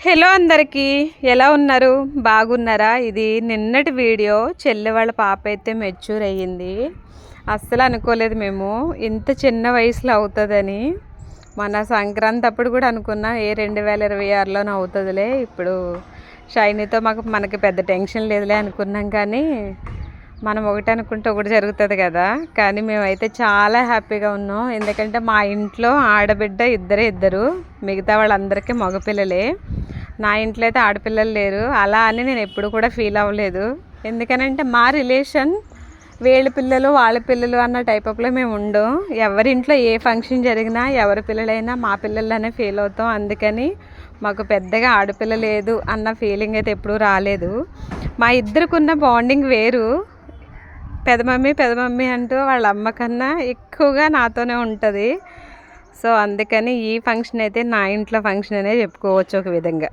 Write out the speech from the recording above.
Hello అందరికీ, ఎలా ఉన్నారు? బాగున్నారా? ఇది నిన్నటి వీడియో. చెల్లి వాళ్ళ పాప అయితే మెచ్యూర్ అయ్యింది. అస్సలు అనుకోలేదు మేము ఇంత చిన్న వయసులో అవుతుందని. మన సంక్రాంతి అప్పుడు కూడా అనుకున్నా 2026లోనే అవుతుందిలే, ఇప్పుడు షైనీతో మనకి పెద్ద టెన్షన్ లేదులే అనుకున్నాం. కానీ మనం ఒకటి అనుకుంటే ఒకటి జరుగుతుంది కదా. కానీ మేమైతే చాలా హ్యాపీగా ఉన్నాం. ఎందుకంటే మా ఇంట్లో ఆడబిడ్డ ఇద్దరు, మిగతా వాళ్ళందరికీ మగపిల్లలే. నా ఇంట్లో అయితే ఆడపిల్లలు లేరు. అలా అని నేను ఎప్పుడు కూడా ఫీల్ అవ్వలేదు. ఎందుకనంటే మా రిలేషన్ వీళ్ళ పిల్లలు వాళ్ళ పిల్లలు అన్న టైప్లో మేము ఉండం. ఎవరింట్లో ఏ ఫంక్షన్ జరిగినా ఎవరి పిల్లలైనా మా పిల్లలనే ఫీల్ అవుతాం. అందుకని మాకు పెద్దగా ఆడపిల్ల లేదు అన్న ఫీలింగ్ అయితే ఎప్పుడూ రాలేదు. మా ఇద్దరికున్న బాండింగ్ వేరు. పెదమమ్మీ అంటూ వాళ్ళ అమ్మ కన్నా ఎక్కువగా నాతోనే ఉంటుంది. సో అందుకని ఈ ఫంక్షన్ అయితే నా ఇంట్లో ఫంక్షన్ అనే చెప్పుకోవచ్చు ఒక విధంగా.